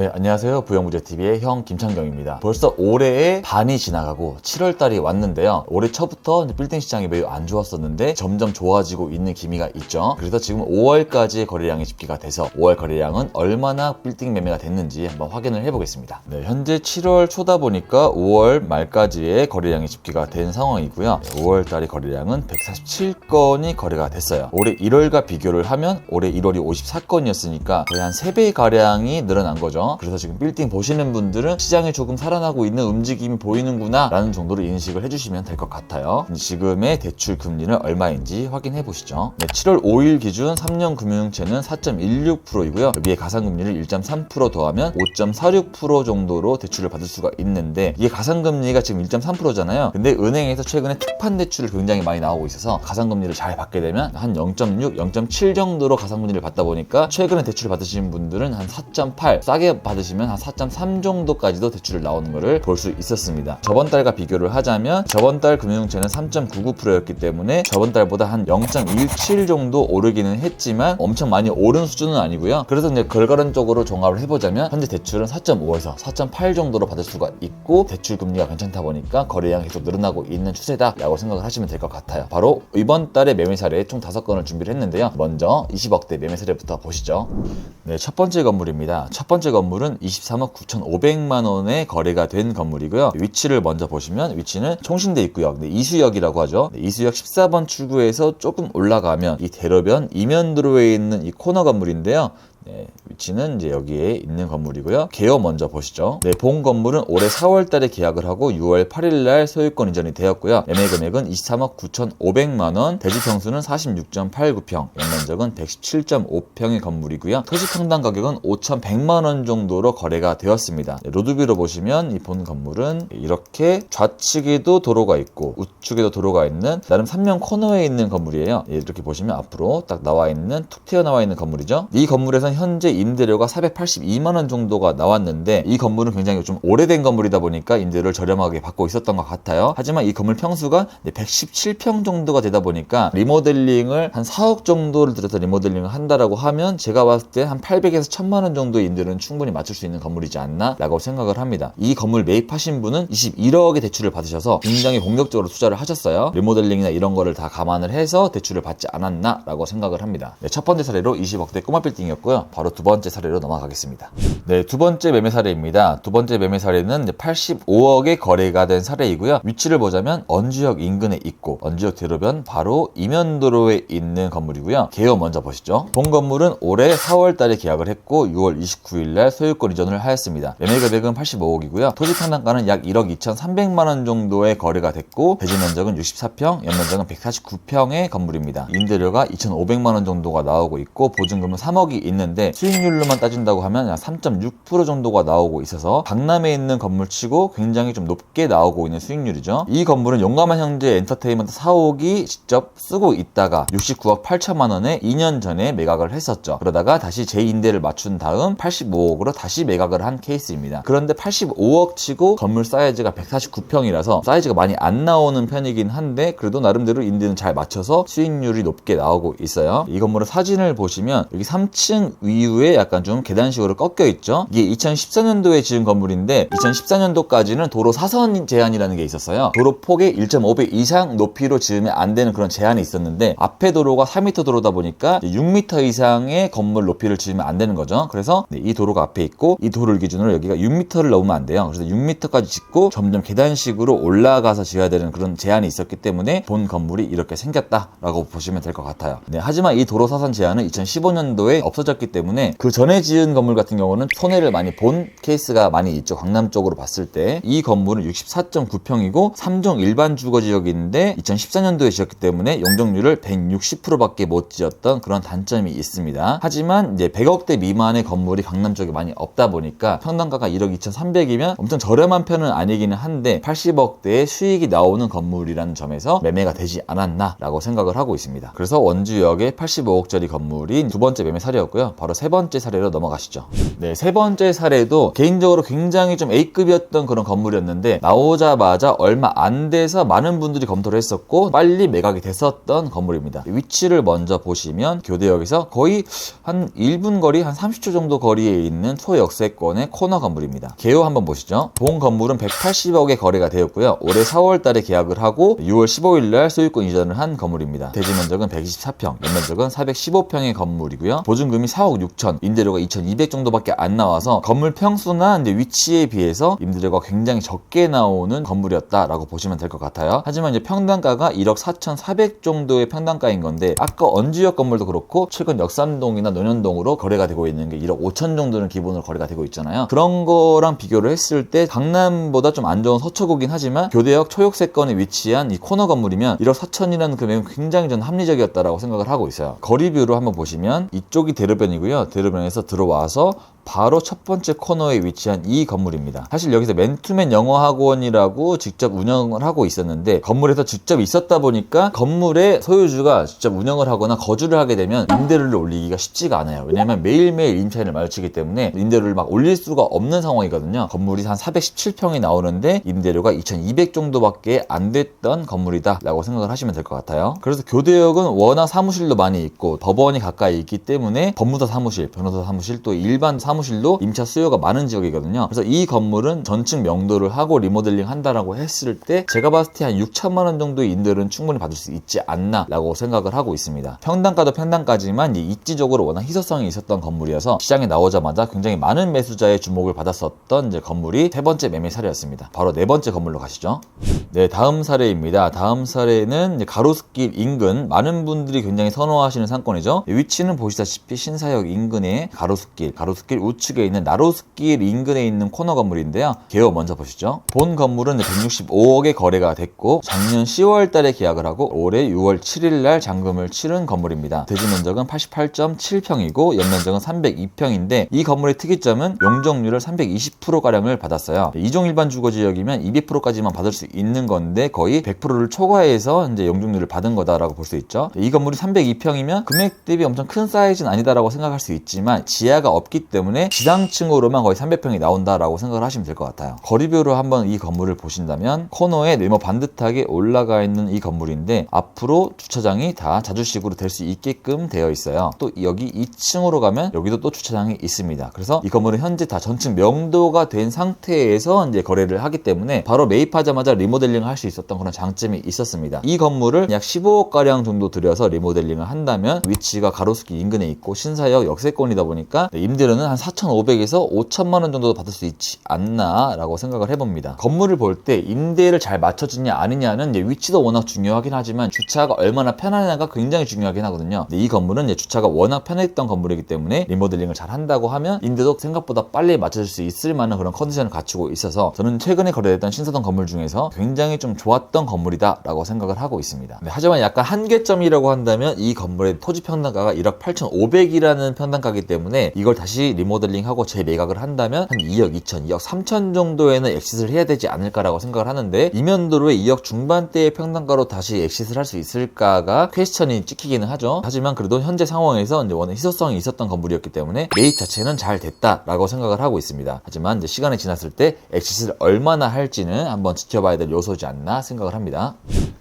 네, 안녕하세요. 부영부재TV의 형 김창경입니다. 벌써 올해의 반이 지나가고 7월달이 왔는데요. 올해 초부터 빌딩 시장이 매우 안 좋았었는데 점점 좋아지고 있는 기미가 있죠. 그래서 지금 5월까지의 거래량이 집계가 돼서 5월 거래량은 얼마나 빌딩 매매가 됐는지 한번 확인을 해보겠습니다. 네, 현재 7월 초다 보니까 5월 말까지의 거래량이 집계가 된 상황이고요. 5월달의 거래량은 147건이 거래가 됐어요. 올해 1월과 비교를 하면 올해 1월이 54건이었으니까 거의 한 3배 가량이 늘어난 거죠. 그래서 지금 빌딩 보시는 분들은 시장이 조금 살아나고 있는 움직임이 보이는구나 라는 정도로 인식을 해주시면 될 것 같아요. 지금의 대출 금리는 얼마인지 확인해 보시죠. 네, 7월 5일 기준 3년 금융채는 4.16%이고요. 여기에 가상금리를 1.3% 더하면 5.46% 정도로 대출을 받을 수가 있는데, 이게 가상금리가 지금 1.3%잖아요. 근데 은행에서 최근에 특판 대출을 굉장히 많이 나오고 있어서 가상금리를 잘 받게 되면 한 0.6, 0.7 정도로 가상금리를 받다 보니까 최근에 대출을 받으신 분들은 한 4.8, 싸게 받으시면 한 4.3 정도까지도 대출을 나오는 것을 볼 수 있었습니다. 저번 달과 비교를 하자면 저번 달 금융채는 3.99%였기 때문에 저번 달보다 한 0.17 정도 오르기는 했지만 엄청 많이 오른 수준은 아니고요. 그래서 이제 결과론적으로 종합을 해보자면 현재 대출은 4.5에서 4.8 정도로 받을 수가 있고, 대출 금리가 괜찮다 보니까 거래량이 계속 늘어나고 있는 추세다라고 생각을 하시면 될 것 같아요. 바로 이번 달의 매매 사례 총 5건을 준비를 했는데요. 먼저 20억대 매매 사례부터 보시죠. 네, 첫 번째 건물입니다. 첫 번째 건물은 23억 9,500만 원에 거래가 된 건물이고요. 위치를 먼저 보시면 위치는 총신대 입구역, 이수역이라고 하죠. 이수역 14번 출구에서 조금 올라가면 이 대로변 이면도로에 있는 이 코너 건물인데요. 네, 위치는 이제 여기에 있는 건물이고요. 개요 먼저 보시죠. 네, 본 건물은 올해 4월 달에 계약을 하고 6월 8일 날 소유권 이전이 되었고요. 매매 금액은 23억 9,500만 원, 대지 평수는 46.89평, 연면적은 117.5평의 건물이고요. 토지 평당 가격은 5,100만 원 정도로 거래가 되었습니다. 네, 로드뷰로 보시면 이 본 건물은 이렇게 좌측에도 도로가 있고 우측에도 도로가 있는 나름 3면 코너에 있는 건물이에요. 네, 이렇게 보시면 앞으로 딱 나와 있는, 툭 튀어나와 있는 건물이죠. 이 건물에서 현재 임대료가 482만 원 정도가 나왔는데, 이 건물은 굉장히 좀 오래된 건물이다 보니까 임대료를 저렴하게 받고 있었던 것 같아요. 하지만 이 건물 평수가 117평 정도가 되다 보니까 리모델링을 한 4억 정도를 들여서 리모델링을 한다라고 하면 제가 봤을 때 한 800에서 1000만 원 정도의 임대료는 충분히 맞출 수 있는 건물이지 않나 라고 생각을 합니다. 이 건물 매입하신 분은 21억의 대출을 받으셔서 굉장히 공격적으로 투자를 하셨어요. 리모델링이나 이런 거를 다 감안을 해서 대출을 받지 않았나 라고 생각을 합니다. 네, 첫 번째 사례로 20억대 꼬마 빌딩이었고요. 바로 두 번째 사례로 넘어가겠습니다. 네, 두 번째 매매 사례입니다. 두 번째 매매 사례는 85억에 거래가 된 사례이고요. 위치를 보자면 언주역 인근에 있고 언주역 대로변 바로 이면도로에 있는 건물이고요. 개요 먼저 보시죠. 본 건물은 올해 4월 달에 계약을 했고 6월 29일 날 소유권 이전을 하였습니다. 매매 금액은 85억이고요. 토지 평당가는 약 1억 2,300만 원 정도의 거래가 됐고, 대지 면적은 64평, 연면적은 149평의 건물입니다. 임대료가 2,500만 원 정도가 나오고 있고 보증금은 3억이 있는데 수익률로만 따진다고 하면 약 3.6% 정도가 나오고 있어서 강남에 있는 건물치고 굉장히 좀 높게 나오고 있는 수익률이죠. 이 건물은 용감한 형제 엔터테인먼트 사옥이 직접 쓰고 있다가 69억 8천만 원에 2년 전에 매각을 했었죠. 그러다가 다시 재임대를 맞춘 다음 85억으로 다시 매각을 한 케이스입니다. 그런데 85억 치고 건물 사이즈가 149평이라서 사이즈가 많이 안 나오는 편이긴 한데 그래도 나름대로 임대는 잘 맞춰서 수익률이 높게 나오고 있어요. 이 건물의 사진을 보시면 여기 3층 위에 약간 좀 계단식으로 꺾여 있죠. 이게 2014년도에 지은 건물인데 2014년도까지는 도로 사선 제한이라는 게 있었어요. 도로 폭의 1.5배 이상 높이로 지으면 안 되는 그런 제한이 있었는데, 앞에 도로가 4m 도로다 보니까 6m 이상의 건물 높이를 지으면 안 되는 거죠. 그래서 이 도로가 앞에 있고 이 도로를 기준으로 여기가 6m를 넘으면 안 돼요. 그래서 6m까지 짓고 점점 계단식으로 올라가서 지어야 되는 그런 제한이 있었기 때문에 본 건물이 이렇게 생겼다라고 보시면 될 것 같아요. 네, 하지만 이 도로 사선 제한은 2015년도에 없어졌기 때문에 그 전에 지은 건물 같은 경우는 손해를 많이 본 케이스가 많이 있죠. 강남 쪽으로 봤을 때. 이 건물은 64.9평이고 3종 일반 주거지역인데 2014년도에 지었기 때문에 용적률을 160%밖에 못 지었던 그런 단점이 있습니다. 하지만 이제 100억대 미만의 건물이 강남 쪽에 많이 없다 보니까 평당가가 1억 2,300이면 엄청 저렴한 편은 아니기는 한데 80억대의 수익이 나오는 건물이라는 점에서 매매가 되지 않았나 라고 생각을 하고 있습니다. 그래서 원주역의 85억짜리 건물인 두 번째 매매 사례였고요. 바로 세 번째 사례로 넘어가시죠. 네, 세 번째 사례도 개인적으로 굉장히 좀 A급이었던 그런 건물이었는데 나오자마자 얼마 안 돼서 많은 분들이 검토를 했었고 빨리 매각이 됐었던 건물입니다. 위치를 먼저 보시면 교대역에서 거의 한 1분 거리, 한 30초 정도 거리에 있는 초역세권의 코너 건물입니다. 개요 한번 보시죠. 본 건물은 180억에 거래가 되었고요. 올해 4월 달에 계약을 하고 6월 15일 날 소유권 이전을 한 건물입니다. 대지 면적은 124평, 연면적은 415평의 건물이고요. 보증금이 4억 6천, 임대료가 2,200 정도밖에 안 나와서 건물 평수나 이제 위치에 비해서 임대료가 굉장히 적게 나오는 건물이었다라고 보시면 될 것 같아요. 하지만 이제 평당가가 1억 4,400 정도의 평당가인 건데 아까 언주역 건물도 그렇고 최근 역삼동이나 논현동으로 거래가 되고 있는 게 1억 5천 정도는 기본으로 거래가 되고 있잖아요. 그런 거랑 비교를 했을 때 강남보다 좀 안 좋은 서초구긴 하지만 교대역 초역세권에 위치한 이 코너 건물이면 1억 4천이라는 금액은 굉장히 전 합리적이었다라고 생각을 하고 있어요. 거리뷰로 한번 보시면 이쪽이 대로변이고요. 대로변에서 들어와서 바로 첫 번째 코너에 위치한 이 건물입니다. 사실 여기서 맨투맨 영어학원이라고 직접 운영을 하고 있었는데 건물에서 직접 있었다 보니까 건물의 소유주가 직접 운영을 하거나 거주를 하게 되면 임대료를 올리기가 쉽지가 않아요. 왜냐면 매일매일 임차인을 마주치기 때문에 임대료를 막 올릴 수가 없는 상황이거든요. 건물이 한 417평이 나오는데 임대료가 2,200 정도밖에 안 됐던 건물이다 라고 생각을 하시면 될 것 같아요. 그래서 교대역은 워낙 사무실도 많이 있고 법원이 가까이 있기 때문에 법무사 사무실, 변호사 사무실, 또 일반 사무실도 임차 수요가 많은 지역이거든요. 그래서 이 건물은 전층 명도를 하고 리모델링 한다라고 했을 때 제가 봤을 때 한 6천만 원 정도의 임대료는 충분히 받을 수 있지 않나 라고 생각을 하고 있습니다. 평당가도 평당가지만 입지적으로 워낙 희소성이 있었던 건물이어서 시장에 나오자마자 굉장히 많은 매수자의 주목을 받았었던 이제 건물이 세 번째 매매 사례였습니다. 바로 네 번째 건물로 가시죠. 네, 다음 사례입니다. 다음 사례는 가로수길 인근, 많은 분들이 굉장히 선호하시는 상권이죠. 위치는 보시다시피 신사역 인근의 가로수길 우측에 있는 나로수길 인근에 있는 코너 건물인데요. 개요 먼저 보시죠. 본 건물은 165억에 거래가 됐고 작년 10월 달에 계약을 하고 올해 6월 7일 날 잔금을 치른 건물입니다. 대지 면적은 88.7평이고 연면적은 302평인데 이 건물의 특이점은 용적률을 320%가량을 받았어요. 이종 일반 주거지역이면 200%까지만 받을 수 있는 건데 거의 100%를 초과해서 이제 용적률을 받은 거다라고 볼 수 있죠. 이 건물이 302평이면 금액 대비 엄청 큰 사이즈는 아니다라고 생각할 수 있지만 지하가 없기 때문에 지상층으로만 거의 300평이 나온다라고 생각을 하시면 될 것 같아요. 거리뷰로 한번 이 건물을 보신다면 코너에 네모 반듯하게 올라가 있는 이 건물인데 앞으로 주차장이 다 자주식으로 될 수 있게끔 되어 있어요. 또 여기 2층으로 가면 여기도 또 주차장이 있습니다. 그래서 이 건물은 현재 다 전층 명도가 된 상태에서 이제 거래를 하기 때문에 바로 매입하자마자 리모델링을 할 수 있었던 그런 장점이 있었습니다. 이 건물을 약 15억가량 정도 들여서 리모델링을 한다면 위치가 가로수길 인근에 있고 신사역 역세권이다 보니까 임대료는 한 4,500에서 5천만 원 정도 받을 수 있지 않나 라고 생각을 해봅니다. 건물을 볼 때 임대를 잘 맞춰주냐 아니냐는 이제 위치도 워낙 중요하긴 하지만 주차가 얼마나 편하냐가 굉장히 중요하긴 하거든요. 근데 이 건물은 이제 주차가 워낙 편했던 건물이기 때문에 리모델링을 잘 한다고 하면 임대도 생각보다 빨리 맞춰줄 수 있을 만한 그런 컨디션을 갖추고 있어서 저는 최근에 거래됐던 신사동 건물 중에서 굉장히 좀 좋았던 건물이다 라고 생각을 하고 있습니다. 네, 하지만 약간 한계점이라고 한다면 이 건물의 토지 평당가가 1억 8,500이라는 평당가이기 때문에 이걸 다시 리모델링하고 재매각을 한다면 한 2억 2천, 2억 3천 정도에는 엑시트를 해야 되지 않을까라고 생각을 하는데 이면도로의 2억 중반대의 평당가로 다시 엑시트를 할 수 있을까가 퀘스천이 찍히기는 하죠. 하지만 그래도 현재 상황에서 이제 워낙 희소성이 있었던 건물이었기 때문에 매입 자체는 잘 됐다라고 생각을 하고 있습니다. 하지만 이제 시간이 지났을 때 엑시트를 얼마나 할지는 한번 지켜봐야 될 요소지 않나 생각을 합니다.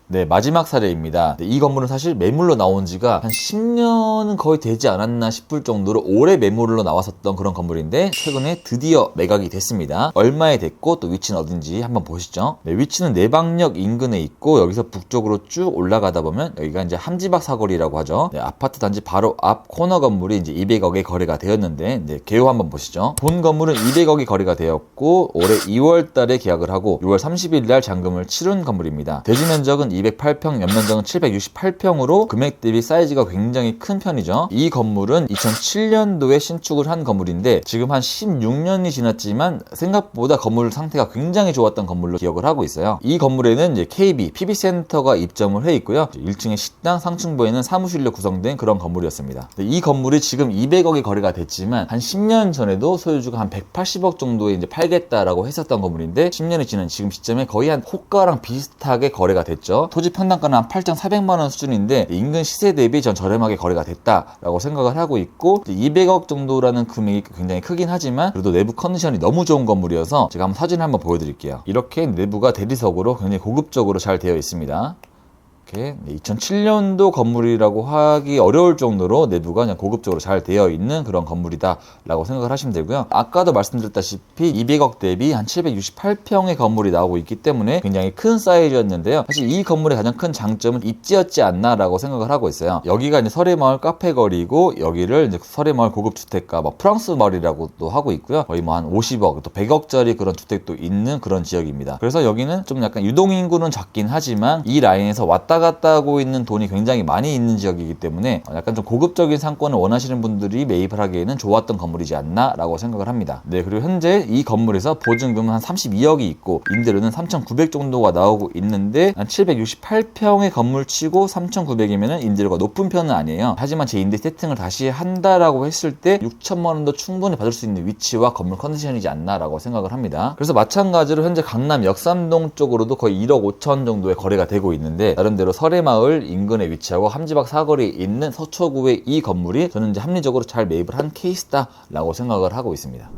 네, 마지막 사례입니다. 이 건물은 사실 매물로 나온 지가 한 10년은 거의 되지 않았나 싶을 정도로 오래 매물로 나왔었던 그런 건물인데 최근에 드디어 매각이 됐습니다. 얼마에 됐고 또 위치는 어딘지 한번 보시죠. 네, 위치는 내방역 인근에 있고 여기서 북쪽으로 쭉 올라가다 보면 여기가 이제 함지박 사거리라고 하죠. 네, 아파트 단지 바로 앞 코너 건물이 이제 200억에 거래가 되었는데 네, 개요 한번 보시죠. 본 건물은 200억이 거래가 되었고 올해 2월 달에 계약을 하고 6월 30일 날 잔금을 치른 건물입니다. 대지 면적은 208평, 연면적은 768평으로 금액 대비 사이즈가 굉장히 큰 편이죠. 이 건물은 2007년도에 신축을 한 건물인데 지금 한 16년이 지났지만 생각보다 건물 상태가 굉장히 좋았던 건물로 기억을 하고 있어요. 이 건물에는 이제 KB, PB센터가 입점을 해 있고요. 1층에 식당, 상층부에는 사무실로 구성된 그런 건물이었습니다. 이 건물이 지금 200억이 거래가 됐지만 한 10년 전에도 소유주가 한 180억 정도에 이제 팔겠다라고 했었던 건물인데 10년이 지난 지금 시점에 거의 한 호가랑 비슷하게 거래가 됐죠. 토지 평당가는 한 8,400만 원 수준인데 인근 시세 대비 전 저렴하게 거래가 됐다라고 생각을 하고 있고 200억 정도라는 금액이 굉장히 크긴 하지만 그래도 내부 컨디션이 너무 좋은 건물이어서 제가 한번 사진을 한번 보여드릴게요. 이렇게 내부가 대리석으로 굉장히 고급적으로 잘 되어 있습니다. 2007년도 건물이라고 하기 어려울 정도로 내부가 그냥 고급적으로 잘 되어 있는 그런 건물이다 라고 생각을 하시면 되고요. 아까도 말씀드렸다시피 200억 대비 한 768평의 건물이 나오고 있기 때문에 굉장히 큰 사이즈였는데요. 사실 이 건물의 가장 큰 장점은 입지였지 않나 라고 생각을 하고 있어요. 여기가 이제 설해마을 카페거리고 여기를 이제 설해마을 고급주택가 프랑스 마을이라고도 하고 있고요. 거의 뭐 한 50억 또 100억짜리 그런 주택도 있는 그런 지역입니다. 그래서 여기는 좀 약간 유동인구는 작긴 하지만 이 라인에서 왔다 갔다 하고 있는 돈이 굉장히 많이 있는 지역이기 때문에 약간 좀 고급적인 상권을 원하시는 분들이 매입을 하기에는 좋았던 건물이지 않나 라고 생각을 합니다. 네, 그리고 현재 이 건물에서 보증금은 한 32억이 있고 임대료는 3,900 정도가 나오고 있는데 한 768평의 건물치고 3,900이면 임대료가 높은 편은 아니에요. 하지만 제 임대 세팅을 다시 한다라고 했을 때 6천만 원도 충분히 받을 수 있는 위치와 건물 컨디션이지 않나 라고 생각을 합니다. 그래서 마찬가지로 현재 강남 역삼동 쪽으로도 거의 1억 5천 정도의 거래가 되고 있는데 나름대로 설해마을 인근에 위치하고 함지박 사거리에 있는 서초구의 이 건물이 저는 이제 합리적으로 잘 매입을 한 케이스다라고 생각을 하고 있습니다.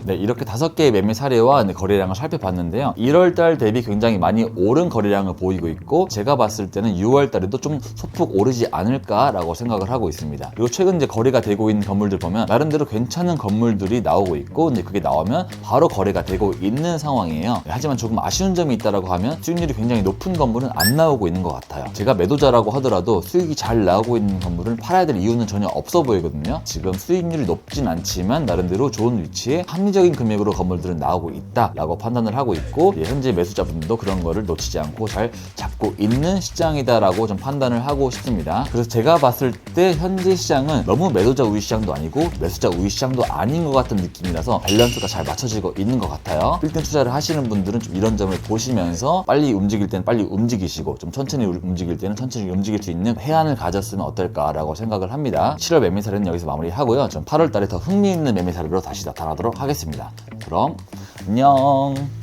네, 이렇게 5개의 매매 사례와 거래량을 살펴봤는데요. 1월달 대비 굉장히 많이 오른 거래량을 보이고 있고 제가 봤을 때는 6월달에도 좀 소폭 오르지 않을까라고 생각을 하고 있습니다. 그리고 최근 이제 거래가 되고 있는 건물들 보면 나름대로 괜찮은 건물들이 나오고 있고 근데 그게 나오면 바로 거래가 되고 있는 상황이에요. 하지만 조금 아쉬운 점이 있다라고 하면 수익률이 굉장히 높은 건물은 안 나오고 있는 것 같아요. 제가 매도자라고 하더라도 수익이 잘 나오고 있는 건물을 팔아야 될 이유는 전혀 없어 보이거든요. 지금 수익률이 높진 않지만 나름대로 좋은 위치에 합리적인 금액으로 건물들은 나오고 있다라고 판단을 하고 있고 현재 매수자분들도 그런 거를 놓치지 않고 잘 잡고 있는 시장이다라고 좀 판단을 하고 싶습니다. 그래서 제가 봤을 때 현재 시장은 너무 매도자 우위 시장도 아니고 매수자 우위 시장도 아닌 것 같은 느낌이라서 밸런스가 잘 맞춰지고 있는 것 같아요. 빌딩 투자를 하시는 분들은 좀 이런 점을 보시면서 빨리 움직일 때는 빨리 움직이시고 좀 천천히 움직일 때는 천천히 움직일 수 있는 해안을 가졌으면 어떨까라고 생각을 합니다. 7월 매매 사례는 여기서 마무리하고요. 전 8월 달에 더 흥미있는 매매 사례로 다시 나타나도록 하겠습니다. 그럼 안녕.